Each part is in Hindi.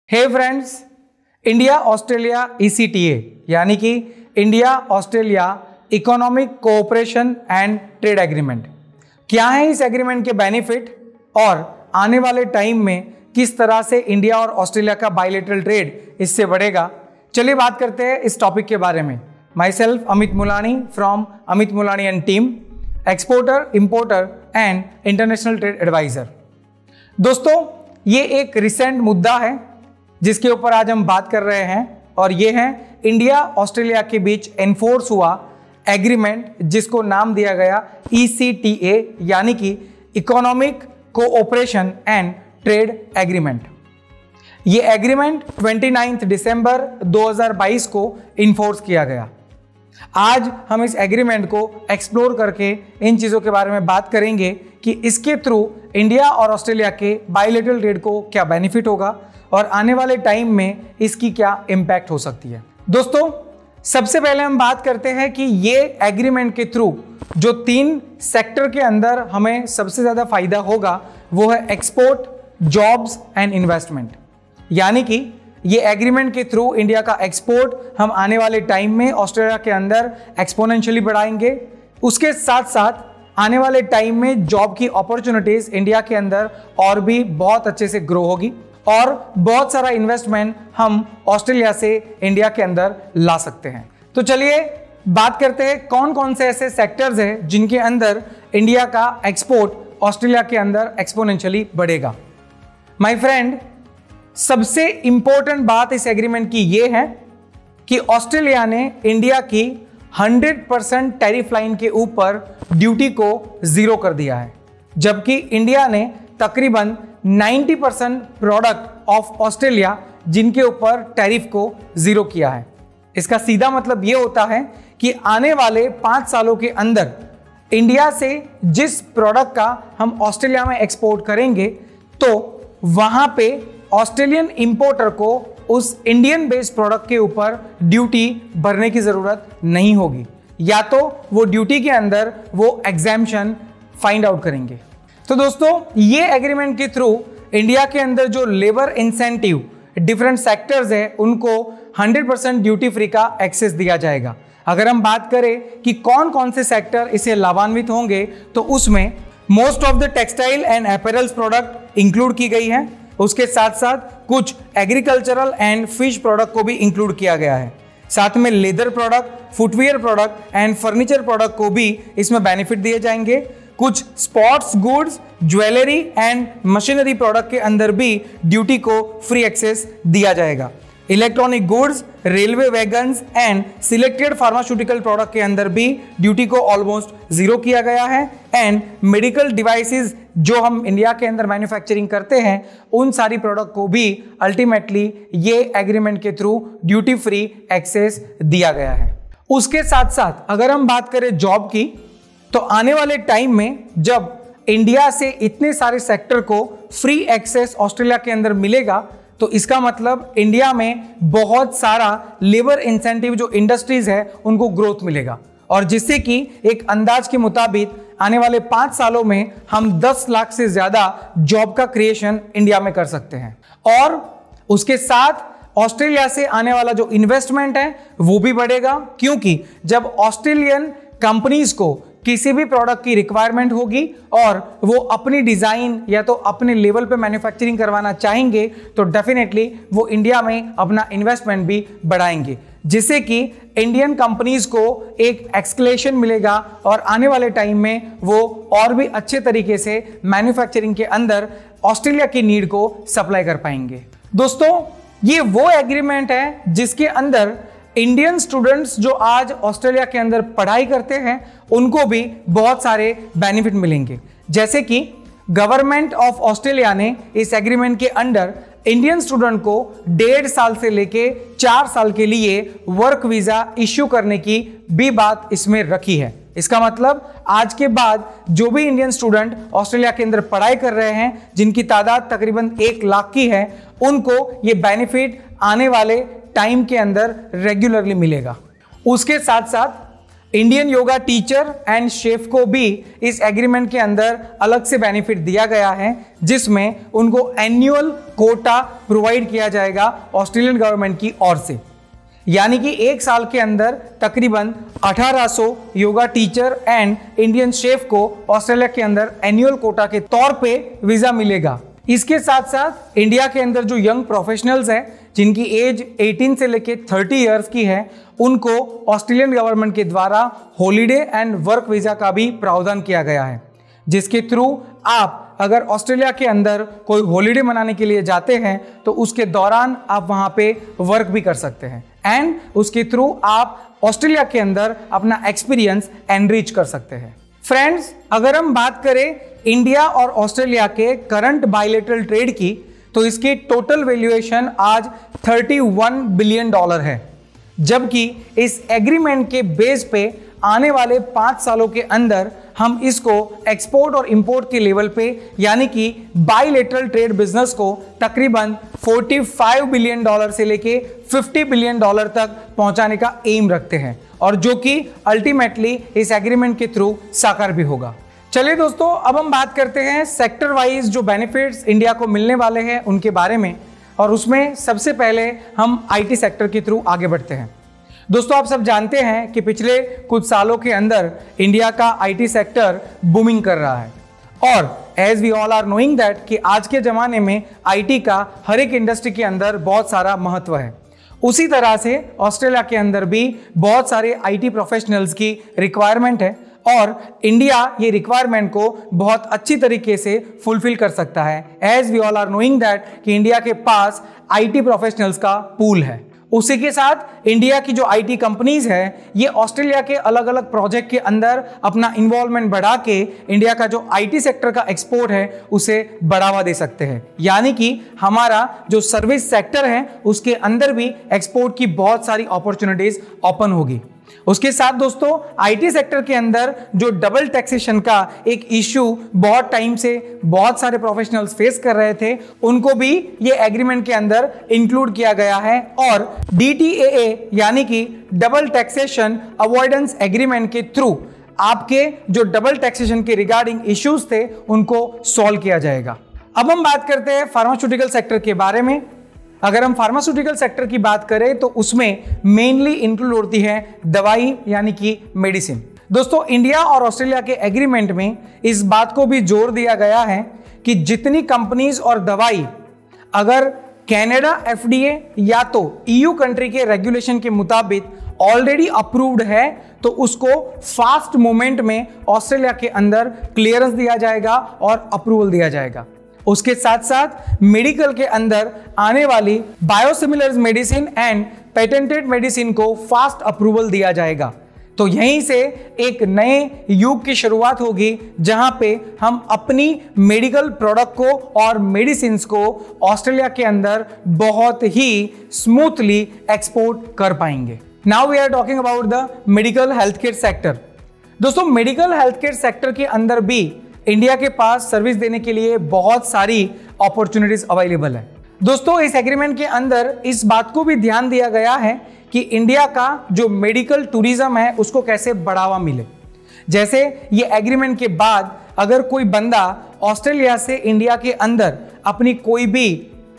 हे फ्रेंड्स, इंडिया ऑस्ट्रेलिया ECTA यानी कि India Australia economic cooperation and trade agreement, क्या है इस एग्रीमेंट के बेनिफिट और आने वाले टाइम में किस तरह से इंडिया और ऑस्ट्रेलिया का बायलैटरल ट्रेड इससे बढ़ेगा। चलिए बात करते हैं इस टॉपिक के बारे में। Myself Amit Mulani from Amit Mulani and team, exporter, importer and international trade advisor. दोस्तों, ये एक रिसेंट मुद्दा है जिसके ऊपर आज हम बात कर रहे हैं और ये है इंडिया ऑस्ट्रेलिया के बीच एनफोर्स हुआ एग्रीमेंट जिसको नाम दिया गया ECTA यानी कि economic cooperation and trade agreement. ये एग्रीमेंट 29 दिसंबर 2022 को इन्फोर्स किया गया। आज हम इस एग्रीमेंट को एक्सप्लोर करके इन चीज़ों के बारे में बात करेंगे कि इसके थ्रू इंडिया और ऑस्ट्रेलिया के बायलैटरल ट्रेड को क्या बेनिफिट होगा और आने वाले टाइम में इसकी क्या इम्पैक्ट हो सकती है। दोस्तों, सबसे पहले हम बात करते हैं कि ये एग्रीमेंट के थ्रू जो 3 सेक्टर के अंदर हमें सबसे ज़्यादा फायदा होगा वो है एक्सपोर्ट, जॉब्स एंड इन्वेस्टमेंट। यानी कि ये एग्रीमेंट के थ्रू इंडिया का एक्सपोर्ट हम आने वाले टाइम में ऑस्ट्रेलिया के अंदर एक्सपोनेंशियली बढ़ाएंगे। उसके साथ साथ आने वाले टाइम में जॉब की अपॉर्चुनिटीज इंडिया के अंदर और भी बहुत अच्छे से ग्रो होगी और बहुत सारा इन्वेस्टमेंट हम ऑस्ट्रेलिया से इंडिया के अंदर ला सकते हैं। तो चलिए बात करते हैं कौन कौन से ऐसे सेक्टर्स हैं जिनके अंदर इंडिया का एक्सपोर्ट ऑस्ट्रेलिया के अंदर एक्सपोनेंशियली बढ़ेगा। माय फ्रेंड, सबसे इंपॉर्टेंट बात इस एग्रीमेंट की यह है कि ऑस्ट्रेलिया ने इंडिया की 100% टैरिफ लाइन के ऊपर ड्यूटी को 0 कर दिया है, जबकि इंडिया ने तकरीबन 90% प्रोडक्ट ऑफ ऑस्ट्रेलिया जिनके ऊपर टैरिफ को 0 किया है। इसका सीधा मतलब यह होता है कि आने वाले 5 सालों के अंदर इंडिया से जिस प्रोडक्ट का हम ऑस्ट्रेलिया में एक्सपोर्ट करेंगे तो वहां पे ऑस्ट्रेलियन इंपोर्टर को उस इंडियन बेस्ड प्रोडक्ट के ऊपर ड्यूटी भरने की जरूरत नहीं होगी, या तो वो ड्यूटी के अंदर वो एग्जैम्पशन फाइंड आउट करेंगे। तो दोस्तों, ये एग्रीमेंट के थ्रू इंडिया के अंदर जो लेबर इंसेंटिव डिफरेंट सेक्टर्स है उनको 100% ड्यूटी फ्री का एक्सेस दिया जाएगा। अगर हम बात करें कि कौन कौन से सेक्टर इसे लाभान्वित होंगे तो उसमें most of the textile and apparels product include की गई है। उसके साथ साथ कुछ एग्रीकल्चरल एंड फिश प्रोडक्ट को भी इंक्लूड किया गया है। साथ में leather product, footwear product and furniture product को भी इसमें बेनिफिट दिए जाएंगे। कुछ sports goods, jewellery and machinery product के अंदर भी ड्यूटी को फ्री एक्सेस दिया जाएगा। Electronic goods, railway wagons and selected pharmaceutical product के अंदर भी ड्यूटी को ऑलमोस्ट 0 किया गया है। एंड मेडिकल डिवाइसेस जो हम इंडिया के अंदर मैन्युफैक्चरिंग करते हैं उन सारी प्रोडक्ट को भी अल्टीमेटली ये एग्रीमेंट के थ्रू ड्यूटी फ्री एक्सेस दिया गया है। उसके साथ साथ अगर हम बात करें जॉब की, तो आने वाले टाइम में जब इंडिया से इतने सारे सेक्टर को फ्री एक्सेस ऑस्ट्रेलिया के अंदर मिलेगा तो इसका मतलब इंडिया में बहुत सारा लेबर इंसेंटिव जो इंडस्ट्रीज है उनको ग्रोथ मिलेगा और जिससे कि एक अंदाज के मुताबिक आने वाले 5 सालों में हम 10 लाख से ज्यादा जॉब का क्रिएशन इंडिया में कर सकते हैं। और उसके साथ ऑस्ट्रेलिया से आने वाला जो इन्वेस्टमेंट है वो भी बढ़ेगा, क्योंकि जब ऑस्ट्रेलियन कंपनीज को किसी भी प्रोडक्ट की रिक्वायरमेंट होगी और वो अपनी डिजाइन या तो अपने लेवल पे मैन्युफैक्चरिंग करवाना चाहेंगे तो डेफिनेटली वो इंडिया में अपना इन्वेस्टमेंट भी बढ़ाएंगे, जिससे कि इंडियन कंपनीज को एक एक्सक्लेशन मिलेगा और आने वाले टाइम में वो और भी अच्छे तरीके से मैन्युफैक्चरिंग के अंदर ऑस्ट्रेलिया की नीड को सप्लाई कर पाएंगे। दोस्तों, ये वो एग्रीमेंट है जिसके अंदर इंडियन स्टूडेंट्स जो आज ऑस्ट्रेलिया के अंदर पढ़ाई करते हैं उनको भी बहुत सारे बेनिफिट मिलेंगे। जैसे कि गवर्नमेंट ऑफ ऑस्ट्रेलिया ने इस एग्रीमेंट के अंडर इंडियन स्टूडेंट को 1.5 साल से लेके 4 साल के लिए वर्क वीजा इश्यू करने की भी बात इसमें रखी है। इसका मतलब आज के बाद जो भी इंडियन स्टूडेंट ऑस्ट्रेलिया के अंदर पढ़ाई कर रहे हैं जिनकी तादाद तकरीबन 1 लाख की है उनको ये बेनिफिट आने वाले टाइम के अंदर रेगुलरली मिलेगा। उसके साथ साथ Indian yoga teacher and chef को भी इस एग्रीमेंट के अंदर अलग से बेनिफिट दिया गया है, जिसमें उनको एनुअल कोटा प्रोवाइड किया जाएगा ऑस्ट्रेलियन गवर्नमेंट की ओर से। यानी कि एक साल के अंदर तकरीबन 1800 yoga teacher and Indian chef को ऑस्ट्रेलिया के अंदर एनुअल कोटा के तौर पे वीजा मिलेगा। इसके साथ साथ इंडिया के अंदर जो यंग प्रोफेशनल्स हैं जिनकी एज 18 से लेके 30 इयर्स की है, उनको ऑस्ट्रेलियन गवर्नमेंट के द्वारा हॉलीडे एंड वर्क वीजा का भी प्रावधान किया गया है, जिसके थ्रू आप अगर ऑस्ट्रेलिया के अंदर कोई हॉलीडे मनाने के लिए जाते हैं तो उसके दौरान आप वहां पे वर्क भी कर सकते हैं एंड उसके थ्रू आप ऑस्ट्रेलिया के अंदर अपना एक्सपीरियंस एनरिच कर सकते हैं। फ्रेंड्स, अगर हम बात करें इंडिया और ऑस्ट्रेलिया के करंट बायलैटरल ट्रेड की, तो इसकी टोटल वैल्यूएशन आज $31 बिलियन है, जबकि इस एग्रीमेंट के बेस पे आने वाले 5 सालों के अंदर हम इसको एक्सपोर्ट और इंपोर्ट के लेवल पे यानी कि बायलैटरल ट्रेड बिजनेस को तकरीबन $45 बिलियन से लेके $50 बिलियन तक पहुंचाने का एम रखते हैं, और जो कि अल्टीमेटली इस एग्रीमेंट के थ्रू साकार भी होगा। चलिए दोस्तों, अब हम बात करते हैं सेक्टर वाइज जो बेनिफिट्स इंडिया को मिलने वाले हैं उनके बारे में, और उसमें सबसे पहले हम आईटी सेक्टर के थ्रू आगे बढ़ते हैं। दोस्तों, आप सब जानते हैं कि पिछले कुछ सालों के अंदर इंडिया का आईटी सेक्टर बूमिंग कर रहा है, और as we all are knowing that कि आज के ज़माने में आईटी का हर एक इंडस्ट्री के अंदर बहुत सारा महत्व है। उसी तरह से ऑस्ट्रेलिया के अंदर भी बहुत सारे आईटी प्रोफेशनल्स की रिक्वायरमेंट है, और इंडिया ये रिक्वायरमेंट को बहुत अच्छी तरीके से फुलफिल कर सकता है। As we all are knowing that कि इंडिया के पास आईटी प्रोफेशनल्स का पूल है। उसी के साथ इंडिया की जो आईटी कंपनीज है, ये ऑस्ट्रेलिया के अलग अलग प्रोजेक्ट के अंदर अपना इन्वॉल्वमेंट बढ़ा के इंडिया का जो आईटी सेक्टर का एक्सपोर्ट है उसे बढ़ावा दे सकते हैं। यानी कि हमारा जो सर्विस सेक्टर है उसके अंदर भी एक्सपोर्ट की बहुत सारी अपॉर्चुनिटीज ओपन होगी। उसके साथ दोस्तों, आईटी सेक्टर के अंदर जो डबल टैक्सेशन का एक इश्यू बहुत टाइम से बहुत सारे प्रोफेशनल्स फेस कर रहे थे, उनको भी ये एग्रीमेंट के अंदर इंक्लूड किया गया है, और DTAA यानी कि डबल टैक्सेशन अवॉइडेंस एग्रीमेंट के थ्रू आपके जो डबल टैक्सेशन के रिगार्डिंग इश्यूज थे उनको सॉल्व किया जाएगा। अब हम बात करते हैं फार्मास्यूटिकल सेक्टर के बारे में। अगर हम फार्मास्यूटिकल सेक्टर की बात करें तो उसमें मेनली इंक्लूड होती है दवाई यानी कि मेडिसिन। दोस्तों, इंडिया और ऑस्ट्रेलिया के एग्रीमेंट में इस बात को भी जोर दिया गया है कि जितनी कंपनीज और दवाई अगर कनाडा FDA या तो EU कंट्री के रेगुलेशन के मुताबिक ऑलरेडी अप्रूव्ड है तो उसको फास्ट मूवमेंट में ऑस्ट्रेलिया के अंदर क्लियरेंस दिया जाएगा और अप्रूवल दिया जाएगा। उसके साथ साथ मेडिकल के अंदर आने वाली biosimilars medicine and patented medicine को फास्ट अप्रूवल दिया जाएगा। तो यहीं से एक नए युग की शुरुआत होगी जहां पे हम अपनी मेडिकल प्रोडक्ट को और मेडिसिन को ऑस्ट्रेलिया के अंदर बहुत ही स्मूथली एक्सपोर्ट कर पाएंगे। Now we are talking about the medical health care sector. दोस्तों, मेडिकल हेल्थ केयर सेक्टर के अंदर भी इंडिया के पास सर्विस देने के लिए बहुत सारी अपॉर्चुनिटीज अवेलेबल है। दोस्तों, इस एग्रीमेंट के अंदर इस बात को भी ध्यान दिया गया है कि इंडिया का जो मेडिकल टूरिज्म है उसको कैसे बढ़ावा मिले। जैसे ये एग्रीमेंट के बाद अगर कोई बंदा ऑस्ट्रेलिया से इंडिया के अंदर अपनी कोई भी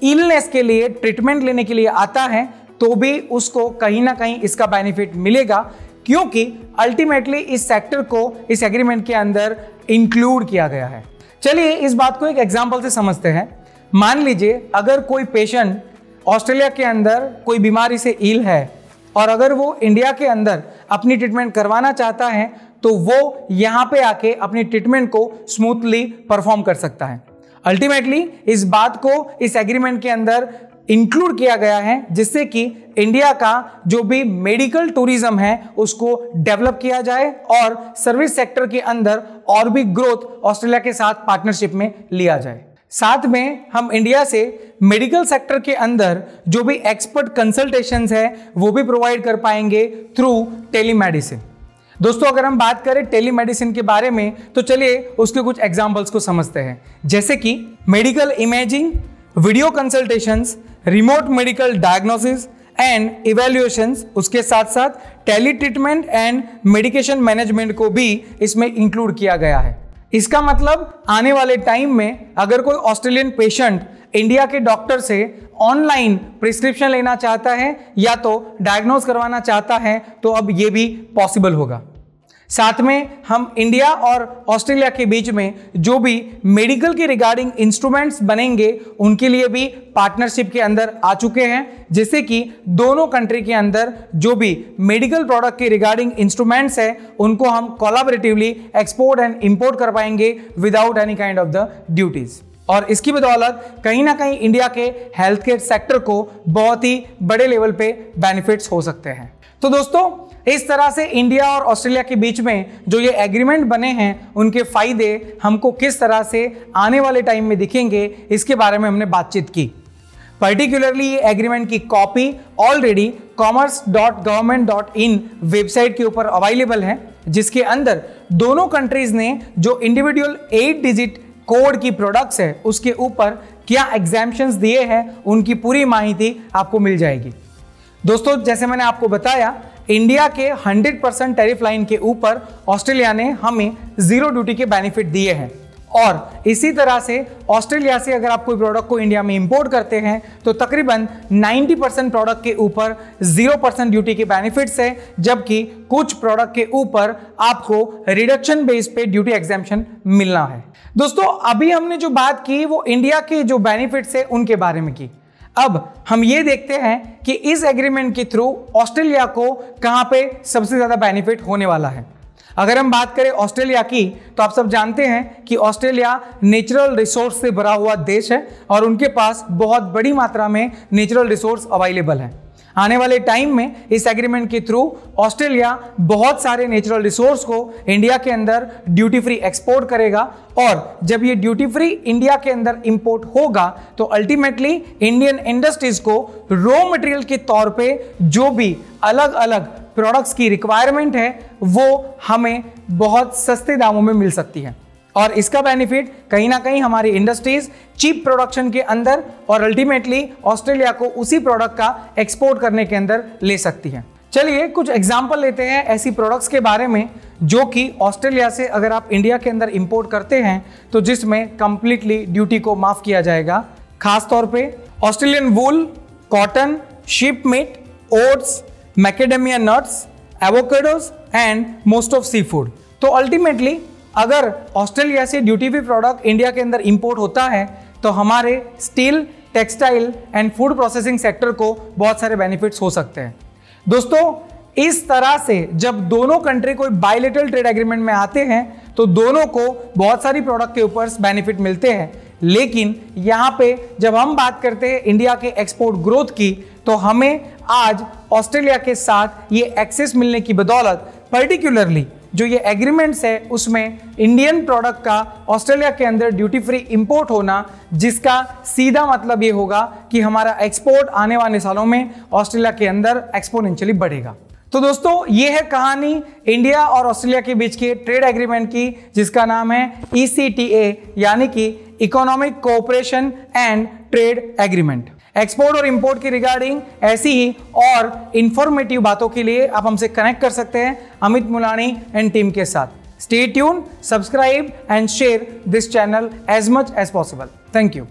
इलनेस के लिए ट्रीटमेंट लेने के लिए आता है तो भी उसको कहीं ना कहीं इसका बेनिफिट मिलेगा, क्योंकि अल्टीमेटली इस सेक्टर को इस एग्रीमेंट के अंदर इंक्लूड किया गया है। चलिए इस बात को एक एग्जांपल से समझते हैं। मान लीजिए अगर कोई पेशेंट ऑस्ट्रेलिया के अंदर कोई बीमारी से इल है और अगर वो इंडिया के अंदर अपनी ट्रीटमेंट करवाना चाहता है तो वो यहाँ पे आके अपनी ट्रीटमेंट को स्मूथली परफॉर्म कर सकता है। अल्टीमेटली इस बात को इस एग्रीमेंट के अंदर इंक्लूड किया गया है जिससे कि इंडिया का जो भी मेडिकल टूरिज्म है उसको डेवलप किया जाए और सर्विस सेक्टर के अंदर और भी ग्रोथ ऑस्ट्रेलिया के साथ पार्टनरशिप में लिया जाए। साथ में हम इंडिया से मेडिकल सेक्टर के अंदर जो भी एक्सपर्ट कंसल्टेशंस है वो भी प्रोवाइड कर पाएंगे थ्रू टेलीमेडिसिन। दोस्तों, अगर हम बात करें टेलीमेडिसिन के बारे में तो चलिए उसके कुछ एग्जांपल्स को समझते हैं, जैसे कि medical imaging, video consultations, remote medical diagnosis, and evaluations, उसके साथ साथ tele treatment and medication management को भी इसमें इंक्लूड किया गया है। इसका मतलब आने वाले टाइम में अगर कोई ऑस्ट्रेलियन पेशेंट इंडिया के डॉक्टर से ऑनलाइन प्रिस्क्रिप्शन लेना चाहता है या तो डायग्नोज करवाना चाहता है तो अब ये भी पॉसिबल होगा। साथ में हम इंडिया और ऑस्ट्रेलिया के बीच में जो भी मेडिकल के रिगार्डिंग इंस्ट्रूमेंट्स बनेंगे उनके लिए भी पार्टनरशिप के अंदर आ चुके हैं, जिससे कि दोनों कंट्री के अंदर जो भी मेडिकल प्रोडक्ट के रिगार्डिंग इंस्ट्रूमेंट्स है उनको हम कोलैबोरेटिवली एक्सपोर्ट एंड इंपोर्ट कर पाएंगे without any kind of the duties. और इसकी बदौलत कहीं ना कहीं इंडिया के हेल्थ केयर सेक्टर को बहुत ही बड़े लेवल पे बेनिफिट्स हो सकते हैं। तो दोस्तों, इस तरह से इंडिया और ऑस्ट्रेलिया के बीच में जो ये एग्रीमेंट बने हैं उनके फायदे हमको किस तरह से आने वाले टाइम में दिखेंगे, इसके बारे में हमने बातचीत की। पर्टिकुलरली ये एग्रीमेंट की कॉपी ऑलरेडी commerce.government.in वेबसाइट के ऊपर अवेलेबल है, जिसके अंदर दोनों कंट्रीज ने जो इंडिविजुअल 8 डिजिट कोड की प्रोडक्ट्स है उसके ऊपर क्या एग्जाम्पशंस दिए हैं उनकी पूरी माहिती आपको मिल जाएगी। दोस्तों, जैसे मैंने आपको बताया, इंडिया के 100% टैरिफ लाइन के ऊपर ऑस्ट्रेलिया ने हमें 0 ड्यूटी के बेनिफिट दिए हैं, और इसी तरह से ऑस्ट्रेलिया से अगर आप कोई प्रोडक्ट को इंडिया में इंपोर्ट करते हैं तो तकरीबन 90% प्रोडक्ट के ऊपर 0% ड्यूटी के बेनिफिट्स है, जबकि कुछ प्रोडक्ट के ऊपर आपको रिडक्शन बेस पे ड्यूटी एग्जाम्पशन मिलना है। दोस्तों, अभी हमने जो बात की वो इंडिया के जो बेनिफिट्स है उनके बारे में की। अब हम ये देखते हैं कि इस एग्रीमेंट के थ्रू ऑस्ट्रेलिया को कहां पे सबसे ज्यादा बेनिफिट होने वाला है। अगर हम बात करें ऑस्ट्रेलिया की, तो आप सब जानते हैं कि ऑस्ट्रेलिया नेचुरल रिसोर्स से भरा हुआ देश है और उनके पास बहुत बड़ी मात्रा में नेचुरल रिसोर्स अवेलेबल है। आने वाले टाइम में इस एग्रीमेंट के थ्रू ऑस्ट्रेलिया बहुत सारे नेचुरल रिसोर्स को इंडिया के अंदर ड्यूटी फ्री एक्सपोर्ट करेगा, और जब ये ड्यूटी फ्री इंडिया के अंदर इंपोर्ट होगा तो अल्टीमेटली इंडियन इंडस्ट्रीज को रॉ मटेरियल के तौर पे जो भी अलग अलग प्रोडक्ट्स की रिक्वायरमेंट है वो हमें बहुत सस्ते दामों में मिल सकती है, और इसका बेनिफिट कहीं ना कहीं हमारी इंडस्ट्रीज चीप प्रोडक्शन के अंदर और अल्टीमेटली ऑस्ट्रेलिया को उसी प्रोडक्ट का एक्सपोर्ट करने के अंदर ले सकती है। चलिए कुछ एग्जांपल लेते हैं ऐसी प्रोडक्ट्स के बारे में जो कि ऑस्ट्रेलिया से अगर आप इंडिया के अंदर इंपोर्ट करते हैं तो जिसमें कंप्लीटली ड्यूटी को माफ किया जाएगा। खास तौर पे Australian wool, cotton, sheep meat, oats, macadamia nuts, avocados and most of sea food. तो अल्टीमेटली अगर ऑस्ट्रेलिया से ड्यूटी फ्री प्रोडक्ट इंडिया के अंदर इंपोर्ट होता है तो हमारे steel, textile and food processing sector को बहुत सारे बेनिफिट्स हो सकते हैं। दोस्तों, इस तरह से जब दोनों कंट्री कोई बायलैटरल ट्रेड एग्रीमेंट में आते हैं तो दोनों को बहुत सारी प्रोडक्ट के ऊपर बेनिफिट मिलते हैं, लेकिन यहाँ पे जब हम बात करते हैं इंडिया के एक्सपोर्ट ग्रोथ की तो हमें आज ऑस्ट्रेलिया के साथ ये एक्सेस मिलने की बदौलत पर्टिकुलरली जो ये एग्रीमेंट्स है उसमें इंडियन प्रोडक्ट का ऑस्ट्रेलिया के अंदर ड्यूटी फ्री इंपोर्ट होना, जिसका सीधा मतलब ये होगा कि हमारा एक्सपोर्ट आने वाले सालों में ऑस्ट्रेलिया के अंदर एक्सपोनेंशियली बढ़ेगा। तो दोस्तों, ये है कहानी इंडिया और ऑस्ट्रेलिया के बीच के ट्रेड एग्रीमेंट की, जिसका नाम है ECTA यानी कि economic cooperation and trade agreement. Export और इंपोर्ट की रिगार्डिंग ऐसी ही और इंफॉर्मेटिव बातों के लिए आप हमसे कनेक्ट कर सकते हैं अमित मुलानी एंड टीम के साथ। Stay tune, subscribe and share this channel as much as possible. Thank you.